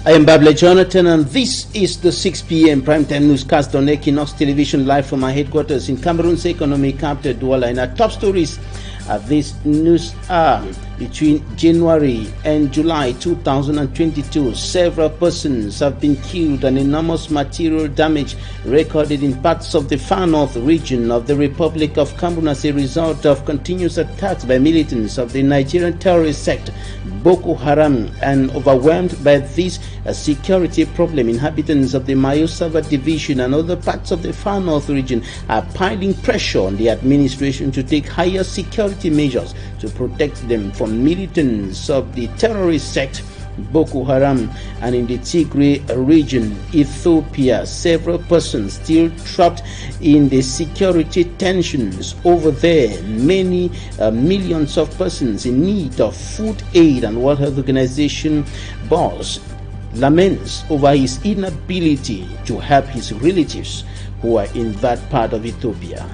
I am Bable Jonathan, and this is the 6 p.m. primetime newscast on Equinoxe television, live from our headquarters in Cameroon's economic capital, Douala. And our top stories of this news are: between January and July 2022, several persons have been killed and enormous material damage recorded in parts of the far north region of the Republic of Cameroon as a result of continuous attacks by militants of the Nigerian terrorist sect Boko Haram. And overwhelmed by this security problem, inhabitants of the Mayo-Sava division and other parts of the far north region are piling pressure on the administration to take higher security measures to protect them from militants of the terrorist sect Boko Haram. And in the Tigray region, Ethiopia, several persons still trapped in the security tensions over there. Many millions of persons in need of food aid, and World Health Organization boss laments over his inability to help his relatives who are in that part of Ethiopia.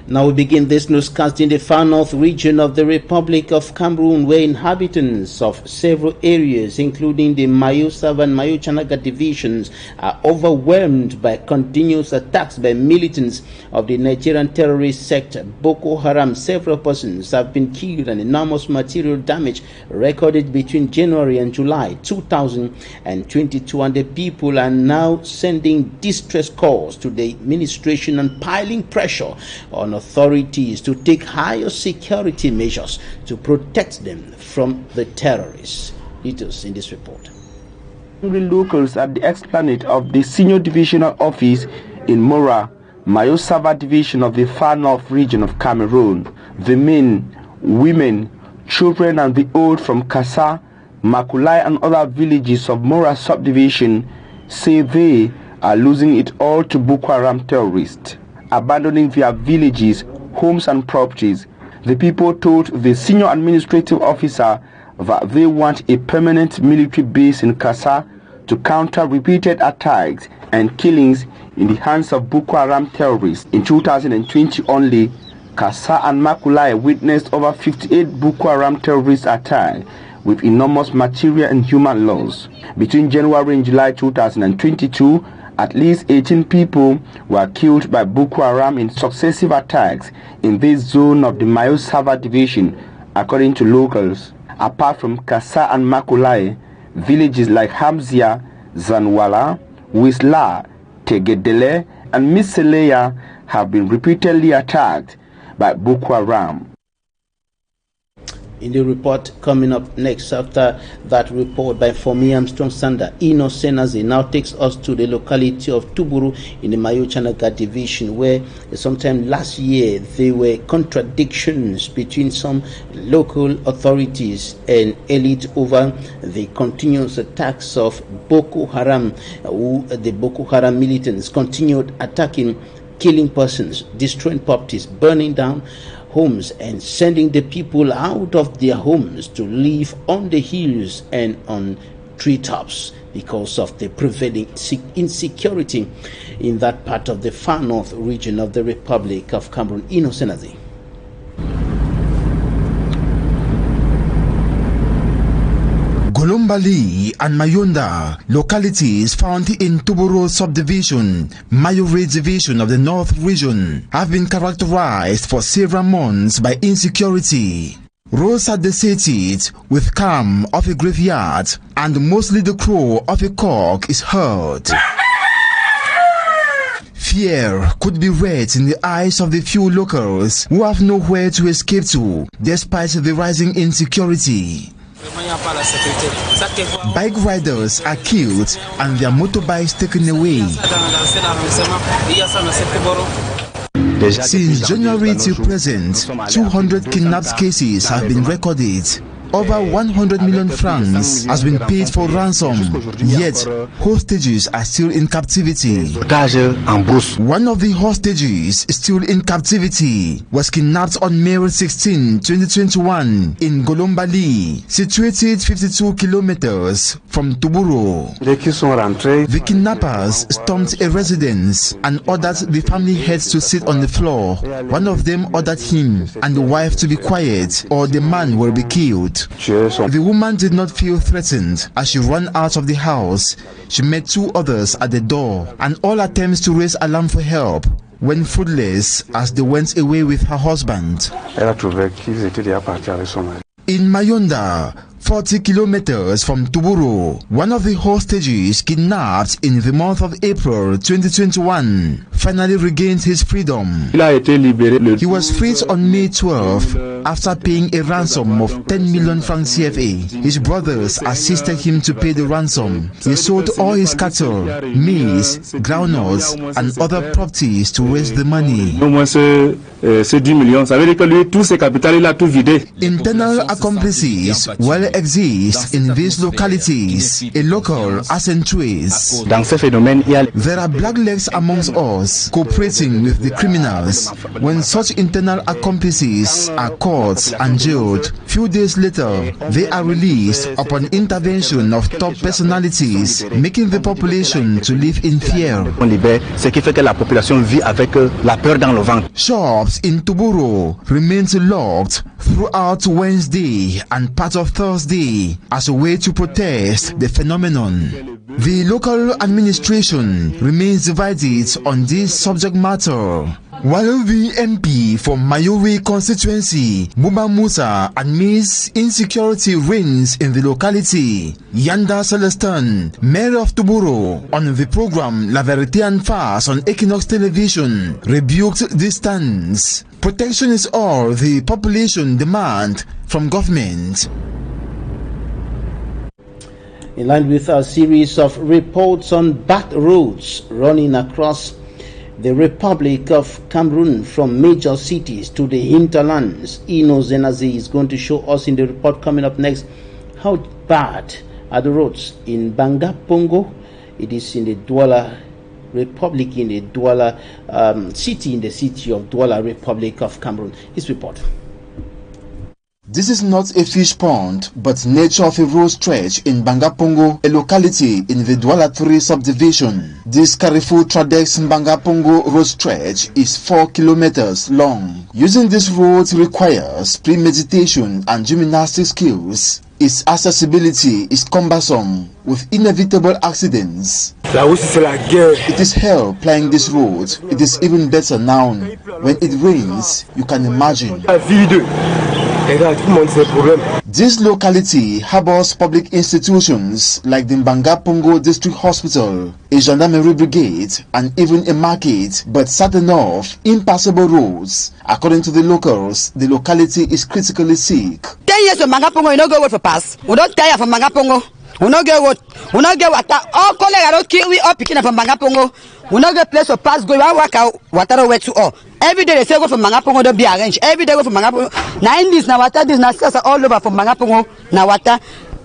Now we begin this newscast in the far north region of the Republic of Cameroon, where inhabitants of several areas, including the Mayo-Sava and Mayo-Chanaga divisions, are overwhelmed by continuous attacks by militants of the Nigerian terrorist sect Boko Haram. Several persons have been killed and enormous material damage recorded between January and July 2022, and the people are now sending distress calls to the administration and piling pressure on authorities to take higher security measures to protect them from the terrorists. Details in this report. Locals at the esplanade of the Senior Divisional Office in Mora, Mayo-Sava division of the far north region of Cameroon. The men, women, children and the old from Kassa, Makulai and other villages of Mora subdivision say they are losing it all to Boko Haram terrorists. Abandoning their villages, homes and properties, the people told the senior administrative officer that they want a permanent military base in Kassa to counter repeated attacks and killings in the hands of Boko Haram terrorists. In 2020 only, Kassa and Makulai witnessed over 58 Boko Haram terrorist attacks with enormous material and human loss. Between January and July 2022, at least 18 people were killed by Boko Haram in successive attacks in this zone of the Mayo-Sava division, according to locals. Apart from Kassa and Makulai, villages like Hamzia, Zanwala, Wisla, Tegedele, and Miseleya have been repeatedly attacked by Boko Haram. In the report coming up next, after that report by Fomi Armstrong Sander, Equinoxe now takes us to the locality of Tuburu in the Mayo-Chanaga division, where sometime last year there were contradictions between some local authorities and elite over the continuous attacks of Boko Haram. The Boko Haram militants continued attacking, killing persons, destroying properties, burning down homes, and sending the people out of their homes to live on the hills and on treetops because of the prevailing insecurity in that part of the far north region of the Republic of Cameroon. Equinoxe. Golombali and Mayonda, localities found in Tuburu subdivision, Mayore division of the North region, have been characterized for several months by insecurity. Roads are deserted with calm of a graveyard, and mostly the crow of a cock is heard. Fear could be read in the eyes of the few locals who have nowhere to escape to, despite the rising insecurity. Bike riders are killed and their motorbikes taken away. Since January till present, 200 kidnapped cases have been recorded. Over 100 million francs has been paid for ransom, yet hostages are still in captivity. One of the hostages still in captivity was kidnapped on May 16, 2021 in Golombali, situated 52 kilometers from Tuburo. The kidnappers stormed a residence and ordered the family heads to sit on the floor. One of them ordered him and the wife to be quiet or the man will be killed. The woman did not feel threatened. As she ran out of the house, she met two others at the door, and all attempts to raise alarm for help went fruitless as they went away with her husband. In Mayonda, 40 kilometers from Tuburo, one of the hostages kidnapped in the month of April 2021 finally regained his freedom. He was freed on May 12 after paying a ransom of 10 million francs CFA. His brothers assisted him to pay the ransom. He sold all his cattle, maize, groundnuts, and other properties to raise the money. Internal accomplices well exist in these localities. A local accentuates. There are blacklegs amongst us cooperating with the criminals. When such internal accomplices are caught and jailed, few days later they are released upon intervention of top personalities, making the population to live in fear. Shops in Tuburo remains locked throughout Wednesday and part of Thursday as a way to protest the phenomenon. The local administration remains divided on this subject matter. While the MP for Mayore constituency, Muba Musa, admits insecurity reigns in the locality, Yanda Celestin, mayor of Tuburo, on the program La Vérité en Face on Equinoxe television, rebuked this stance. Protection is all the population demand from government. In line with our series of reports on back roads running across the Republic of Cameroon from major cities to the hinterlands, Ino Zenazi is going to show us in the report coming up next how bad are the roads in Banga Pongo. It is in the Douala Republic, in the Douala city, in the city of Douala Republic of Cameroon. His report. This is not a fish pond, but nature of a road stretch in Bangapongo, a locality in the Douala 3 subdivision. This Carrefour Tradex Bangapongo road stretch is 4 kilometers long. Using this road requires premeditation and gymnastic skills. Its accessibility is cumbersome, with inevitable accidents. It is hell plying this road. It is even better now. When it rains, you can imagine. This locality harbors public institutions like the Bangapongo District Hospital, a gendarmerie brigade, and even a market, but certain of impassable roads. According to the locals, the locality is critically sick. 10 years from Bangapongo, you don't go for pass. We don't tire from Bangapongo. We don't get what. We don't get water. All colleagues don't kill. We all picking up from Bangapongo. We don't get place for pass. Go. We work out water where to all. Every day they say go from Bangapongo, don't be arranged. Every day go from Bangapongo. Now in this, now water, this now all over from Bangapongo. Now water.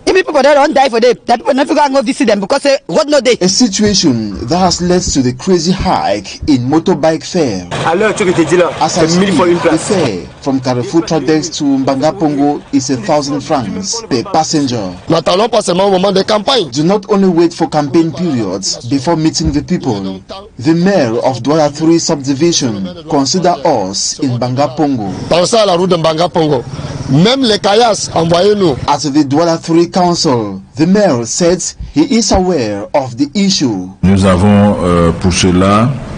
If people there don't die for them, that people never go visit them because what no day. A situation that has led to the crazy hike in motorbike fare. As I speak, the fare from Carrefour Tradex to Bangapongo is 1,000 francs per passenger. Do not only wait for campaign periods before meeting the people. The mayor of Douala 3 subdivision consider us in Bangapongo. At the Douala 3 council, the mayor said he is aware of the issue.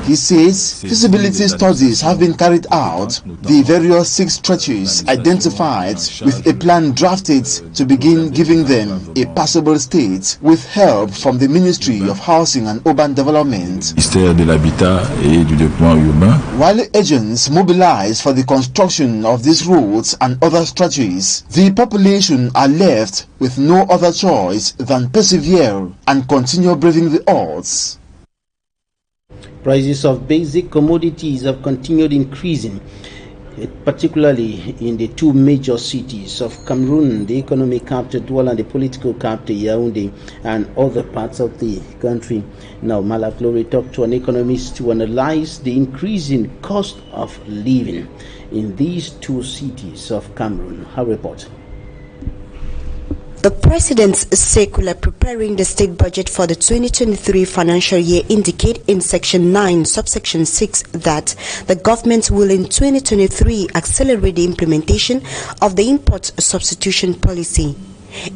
He says feasibility studies have been carried out, the various 6 stretches identified, with a plan drafted to begin giving them a passable state with help from the Ministry of Housing and Urban Development. While agents mobilize for the construction of these roads and other stretches, the population are left with no other choice than persevere and continue braving the odds. Prices of basic commodities have continued increasing particularly in the two major cities of Cameroon, the economic capital Douala and the political capital Yaoundé, and other parts of the country. Now, Malak talked to an economist to analyze the increasing cost of living in these two cities of Cameroon. Her report. The President's circular preparing the state budget for the 2023 financial year indicate in Section 9, subsection 6 that the government will in 2023 accelerate the implementation of the import substitution policy.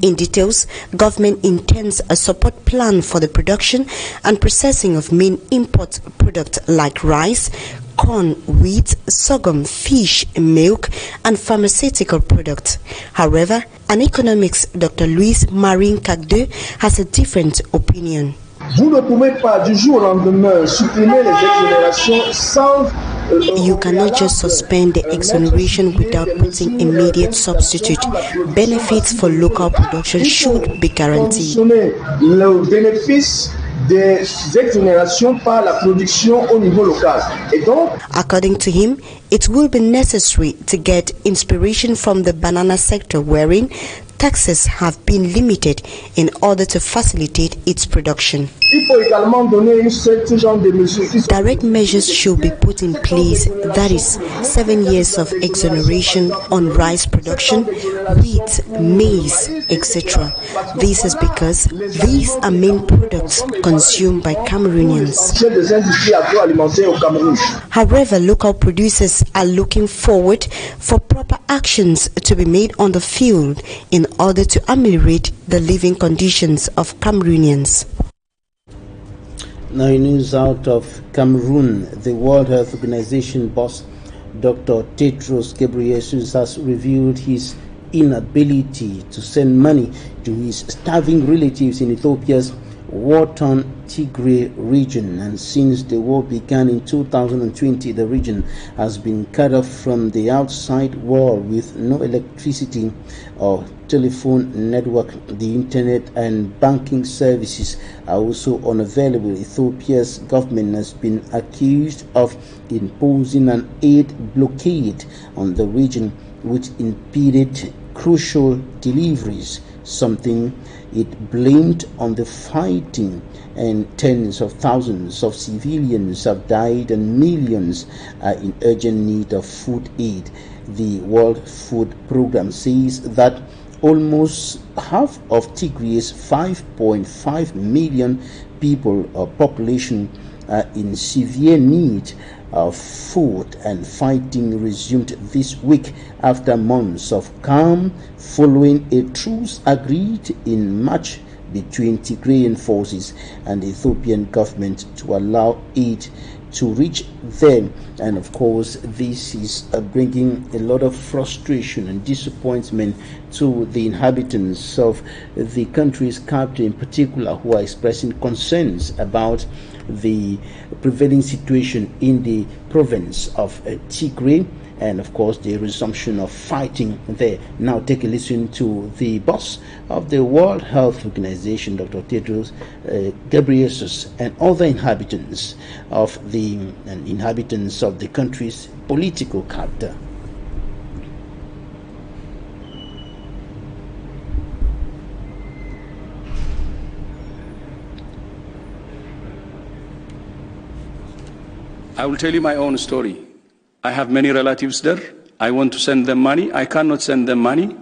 In details, government intends a support plan for the production and processing of main import products like rice, corn, wheat, sorghum, fish, milk, and pharmaceutical products. However, an economist, Dr. Louis Marine Cagde, has a different opinion. Vous ne pouvez pas du jour au lendemain supprimer les exonérations sans You cannot just suspend the exoneration without putting immediate substitute. Benefits for local production should be guaranteed. Le bénéfice des exonérations par la production au niveau local. Et donc, according to him, it will be necessary to get inspiration from the banana sector, wherein taxes have been limited in order to facilitate its production. Direct measures should be put in place, that is, 7 years of exoneration on rice production, wheat, maize, etc. This is because these are main products consumed by Cameroonians. However, local producers are looking forward for proper actions to be made on the field in order to ameliorate the living conditions of Cameroonians. Now, in news out of Cameroon, the World Health Organization boss, Dr. Tedros Ghebreyesus, has revealed his inability to send money to his starving relatives in Ethiopia's war-torn Tigray region. And since the war began in 2020, the region has been cut off from the outside world with no electricity or telephone network. The internet and banking services are also unavailable. Ethiopia's government has been accused of imposing an aid blockade on the region, which impeded crucial deliveries, something it blamed on the fighting, and tens of thousands of civilians have died and millions are in urgent need of food aid. The World Food Programme says that almost half of Tigray's 5.5 million people or population are in severe need of food, and fighting resumed this week after months of calm following a truce agreed in March between Tigrayan forces and the Ethiopian government to allow aid to reach them. And of course, this is bringing a lot of frustration and disappointment to the inhabitants of the country's capital in particular, who are expressing concerns about the prevailing situation in the province of Tigray, and of course the resumption of fighting there. Now take a listen to the boss of the World Health Organization, Dr. Tedros Ghebreyesus, and other inhabitants of the country's political capital. I will tell you my own story. I have many relatives there. I want to send them money. I cannot send them money.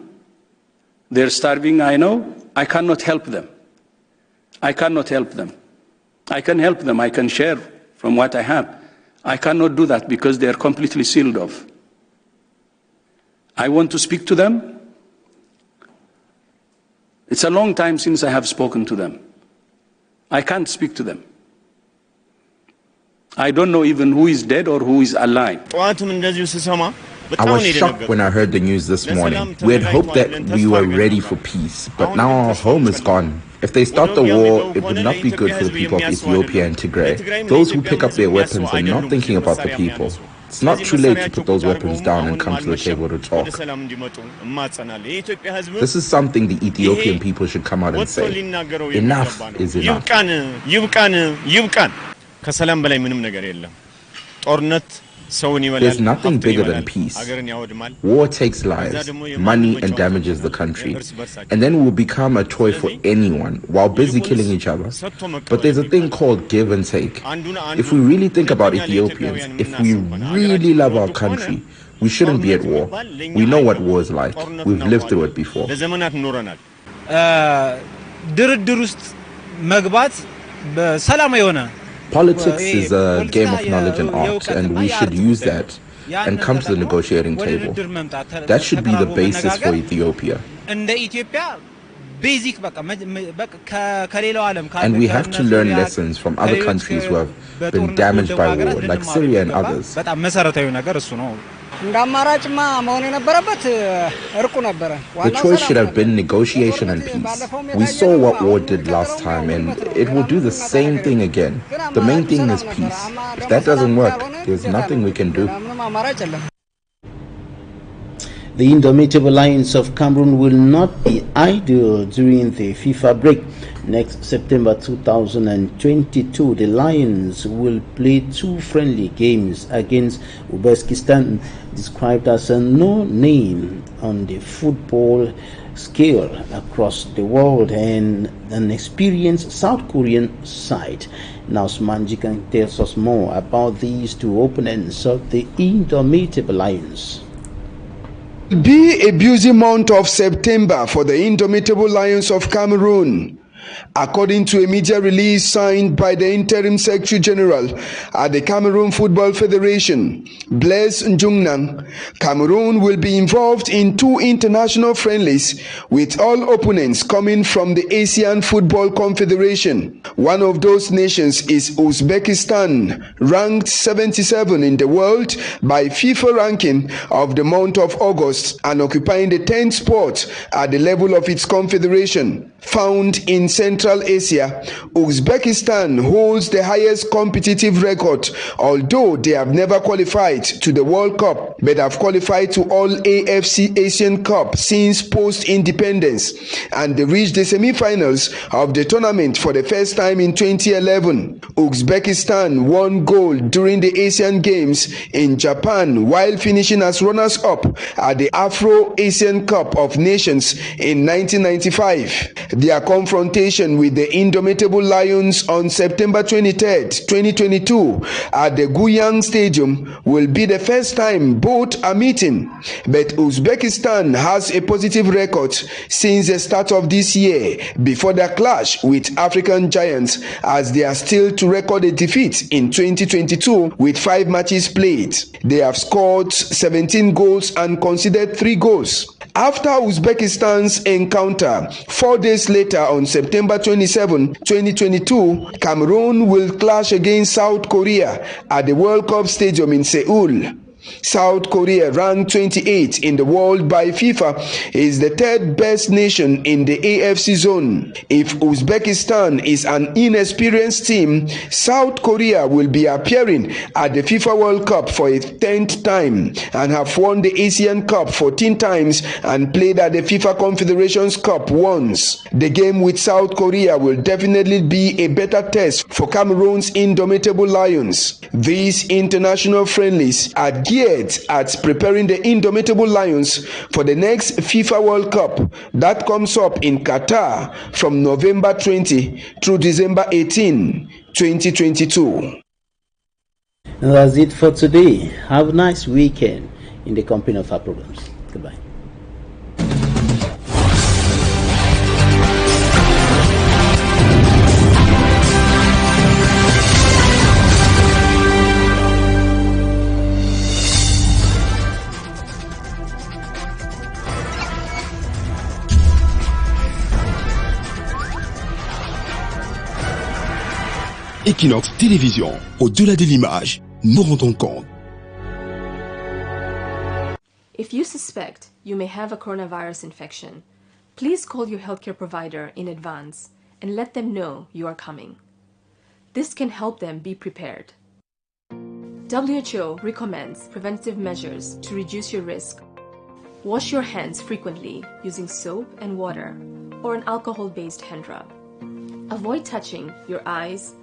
They're starving, I know. I cannot help them. I cannot help them. I can help them. I can share from what I have. I cannot do that because they are completely sealed off. I want to speak to them. It's a long time since I have spoken to them. I can't speak to them. I don't know even who is dead or who is alive. I was shocked when I heard the news this morning. We had hoped that we were ready for peace, but now our home is gone. If they start the war, it would not be good for the people of Ethiopia and Tigray. Those who pick up their weapons are not thinking about the people. It's not too late to put those weapons down and come to the table to talk. This is something the Ethiopian people should come out and say. Enough is enough. ከሰላም በላይ ምንም ነገር የለም። ጦርነት There's nothing bigger than peace. War takes lives, money, and damages the country. And then we'll become a toy for anyone while busy killing each other. But there's a thing called give and take. If we really think about Ethiopians, if we really love our country, we shouldn't be at war. We know what war is like. We've lived through it before. Politics is a game of knowledge and art, and we should use that and come to the negotiating table. That should be the basis for Ethiopia. And we have to learn lessons from other countries who have been damaged by war, like Syria and others. The choice should have been negotiation and peace. We saw what war did last time, and it will do the same thing again. The main thing is peace. If that doesn't work, there's nothing we can do. The indomitable Lions of Cameroon will not be idle during the FIFA break. Next September 2022, the Lions will play 2 friendly games against Uzbekistan, described as a no-name on the football scale across the world, and an experienced South Korean side. Now Smanjikan tells us more about these 2 opponents of the indomitable Lions. Be a busy month of September for the indomitable Lions of Cameroon. According to a media release signed by the Interim Secretary General at the Cameroon Football Federation, Blaise Njungnang, Cameroon will be involved in 2 international friendlies with all opponents coming from the Asian Football Confederation. One of those nations is Uzbekistan, ranked 77 in the world by FIFA ranking of the month of August and occupying the 10th spot at the level of its confederation. Found in Central Asia, Uzbekistan holds the highest competitive record, although they have never qualified to the World Cup, but have qualified to all AFC Asian Cup since post-independence, and they reached the semi-finals of the tournament for the first time in 2011. Uzbekistan won gold during the Asian Games in Japan while finishing as runners-up at the Afro-Asian Cup of Nations in 1995. Their confrontation with the indomitable Lions on September 23, 2022 at the Guyang Stadium will be the first time both are meeting. But Uzbekistan has a positive record since the start of this year before their clash with African giants, as they are still to record a defeat in 2022 with 5 matches played. They have scored 17 goals and conceded 3 goals. After Uzbekistan's encounter 4 days later on September 27, 2022, Cameroon will clash against South Korea at the World Cup Stadium in Seoul. South Korea, ranked 28 in the world by FIFA, is the 3rd best nation in the AFC zone. If Uzbekistan is an inexperienced team, South Korea will be appearing at the FIFA World Cup for a 10th time and have won the Asian Cup 14 times and played at the FIFA Confederations Cup once. The game with South Korea will definitely be a better test for Cameroon's indomitable Lions. These international friendlies are geared at preparing the indomitable Lions for the next FIFA World Cup that comes up in Qatar from November 20 through December 18, 2022. And that's it for today. Have a nice weekend in the company of our programs. Goodbye. Equinoxe Télévision, au-delà de l'image, nous rendons compte. If you suspect you may have a coronavirus infection, please call your healthcare provider in advance and let them know you are coming. This can help them be prepared. WHO recommends preventive measures to reduce your risk. Wash your hands frequently using soap and water or an alcohol-based hand rub. Avoid touching your eyes,